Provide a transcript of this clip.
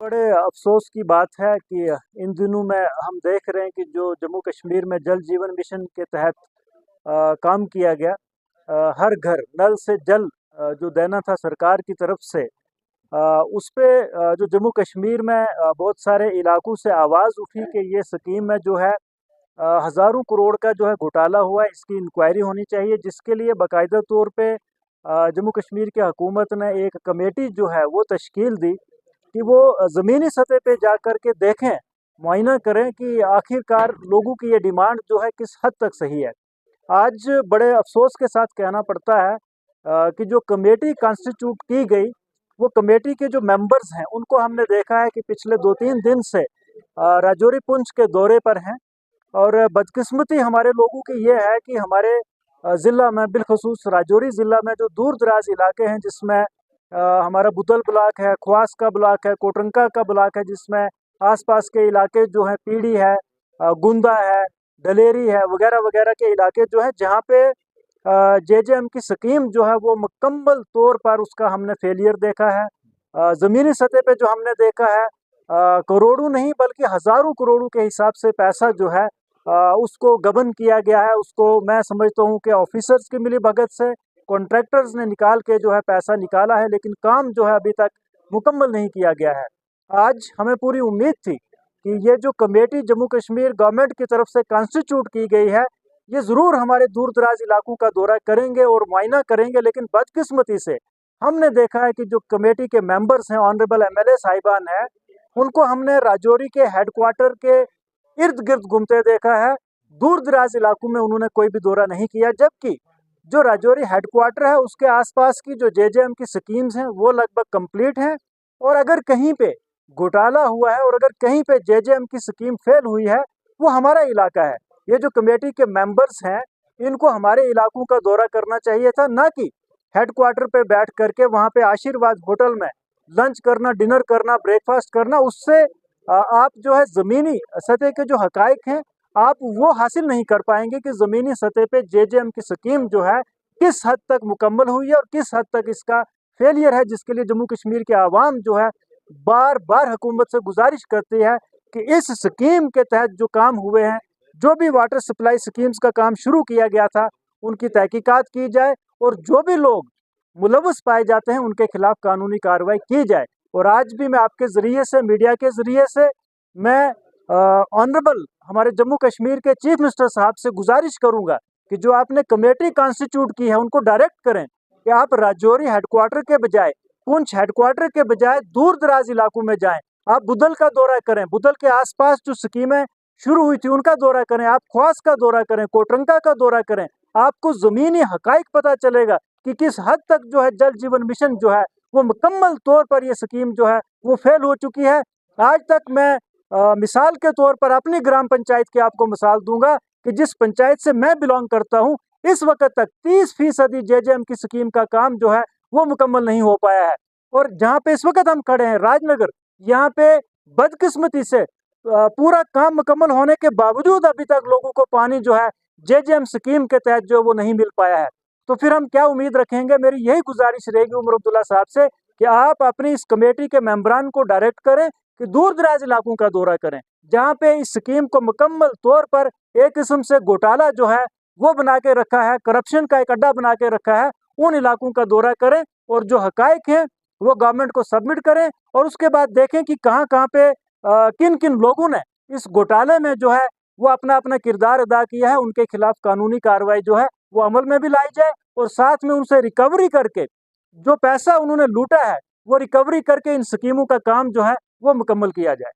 बड़े अफसोस की बात है कि इन दिनों में हम देख रहे हैं कि जो जम्मू कश्मीर में जल जीवन मिशन के तहत काम किया गया, हर घर नल से जल जो देना था सरकार की तरफ से, उस पे जो जम्मू कश्मीर में बहुत सारे इलाकों से आवाज़ उठी कि ये स्कीम में जो है हज़ारों करोड़ का जो है घोटाला हुआ है, इसकी इंक्वायरी होनी चाहिए, जिसके लिए बाकायदा तौर पे जम्मू कश्मीर की हुकूमत ने एक कमेटी जो है वो तश्कील दी कि वो ज़मीनी सतह पे जा कर के देखें, मुआयना करें कि आखिरकार लोगों की ये डिमांड जो है किस हद तक सही है। आज बड़े अफसोस के साथ कहना पड़ता है कि जो कमेटी कॉन्स्टिट्यूट की गई, वो कमेटी के जो मेंबर्स हैं उनको हमने देखा है कि पिछले 2-3 दिन से राजौरी पुंछ के दौरे पर हैं। और बदकिस्मती हमारे लोगों की ये है कि हमारे ज़िला में, बिलखसूस राजौरी ज़िला में जो दूर दराज इलाके हैं, जिसमें हमारा बुदल ब्लॉक है, ख्वास का ब्लॉक है, कोटरंका का ब्लॉक है, जिसमें आसपास के इलाके जो हैं पीड़ी है, गुंदा है, डलेरी है, वगैरह वगैरह के इलाके जो है, जहाँ पे जेजेएम की स्कीम जो है वो मुकम्मल तौर पर उसका हमने फेलियर देखा है। ज़मीनी सतह पे जो हमने देखा है, करोड़ों नहीं बल्कि हज़ारों करोड़ों के हिसाब से पैसा जो है उसको गबन किया गया है। उसको मैं समझता हूँ कि ऑफिसर्स की मिली भगत से कॉन्ट्रैक्टर्स ने निकाल के जो है पैसा निकाला है, लेकिन काम जो है अभी तक मुकम्मल नहीं किया गया है। आज हमें पूरी उम्मीद थी कि ये जो कमेटी जम्मू कश्मीर गवर्नमेंट की तरफ से कॉन्स्टिट्यूट की गई है, ये ज़रूर हमारे दूर दराज इलाकों का दौरा करेंगे और मुआयना करेंगे, लेकिन बदकिस्मती से हमने देखा है कि जो कमेटी के मेंबर्स हैं, ऑनरेबल एमएलए साहिबान हैं, उनको हमने राजौरी के हेडक्वार्टर के इर्द गिर्द घूमते देखा है। दूर दराज इलाकों में उन्होंने कोई भी दौरा नहीं किया, जबकि जो राजौरी हेडक्वार्टर है उसके आसपास की जो जेजेएम की स्कीम्स हैं वो लगभग कंप्लीट हैं। और अगर कहीं पे घोटाला हुआ है और अगर कहीं पे जेजेएम की स्कीम फेल हुई है, वो हमारा इलाका है। ये जो कमेटी के मेंबर्स हैं, इनको हमारे इलाकों का दौरा करना चाहिए था, ना कि हेडक्वार्टर पे बैठ करके वहाँ पे आशीर्वाद होटल में लंच करना, डिनर करना, ब्रेकफास्ट करना। उससे आप जो है ज़मीनी सतह के जो हकाइक हैं आप वो हासिल नहीं कर पाएंगे कि ज़मीनी सतह पे जेजेएम की स्कीम जो है किस हद तक मुकम्मल हुई है और किस हद तक इसका फेलियर है, जिसके लिए जम्मू कश्मीर के आवाम जो है बार बार हुकूमत से गुजारिश करती है कि इस स्कीम के तहत जो काम हुए हैं, जो भी वाटर सप्लाई स्कीम्स का काम शुरू किया गया था, उनकी तहकीकात की जाए और जो भी लोग मुलव्वस पाए जाते हैं उनके खिलाफ कानूनी कार्रवाई की जाए। और आज भी मैं आपके ज़रिए से, मीडिया के ज़रिए से, मैं ऑनरेबल हमारे जम्मू कश्मीर के चीफ मिनिस्टर साहब से गुजारिश करूंगा कि जो आपने कमेटी कॉन्स्टिट्यूट की है उनको डायरेक्ट करें कि आप राजौरी हेडक्वार्टर के बजाय, पुंछ हेडक्वार्टर के बजाय दूर दराज इलाकों में जाएं। आप बुदल का दौरा करें, बुदल के आसपास जो स्कीमें शुरू हुई थी उनका दौरा करें, आप ख्वास का दौरा करें, कोटरंका का दौरा करें। आपको ज़मीनी हकाइक पता चलेगा कि किस हद तक जो है जल जीवन मिशन जो है वो मुकम्मल तौर पर ये स्कीम जो है वो फेल हो चुकी है। आज तक मैं मिसाल के तौर पर अपनी ग्राम पंचायत की आपको मिसाल दूंगा कि जिस पंचायत से मैं बिलोंग करता हूं, इस वक्त तक 30% जेजेएम की स्कीम का काम जो है वो मुकम्मल नहीं हो पाया है। और जहां पे इस वक्त हम खड़े हैं, राजनगर, यहाँ पे बदकिस्मती से पूरा काम मुकम्मल होने के बावजूद अभी तक लोगों को पानी जो है जेजेएम स्कीम के तहत जो वो नहीं मिल पाया है। तो फिर हम क्या उम्मीद रखेंगे? मेरी यही गुजारिश रहेगी उमर अब्दुल्ला साहब से कि आप अपनी इस कमेटी के मेंबरान को डायरेक्ट करें कि दूर दराज इलाकों का दौरा करें, जहाँ पे इस स्कीम को मुकम्मल तौर पर एक किस्म से घोटाला जो है वो बना के रखा है, करप्शन का एक अड्डा बना के रखा है, उन इलाकों का दौरा करें और जो हकाइक हैं वो गवर्नमेंट को सबमिट करें। और उसके बाद देखें कि कहाँ कहाँ पे किन किन लोगों ने इस घोटाले में जो है वो अपना अपना किरदार अदा किया है, उनके खिलाफ कानूनी कार्रवाई जो है वो अमल में भी लाई जाए और साथ में उनसे रिकवरी करके जो पैसा उन्होंने लूटा है वो रिकवरी करके इन स्कीमों का काम जो है वो मुकम्मल किया जाए।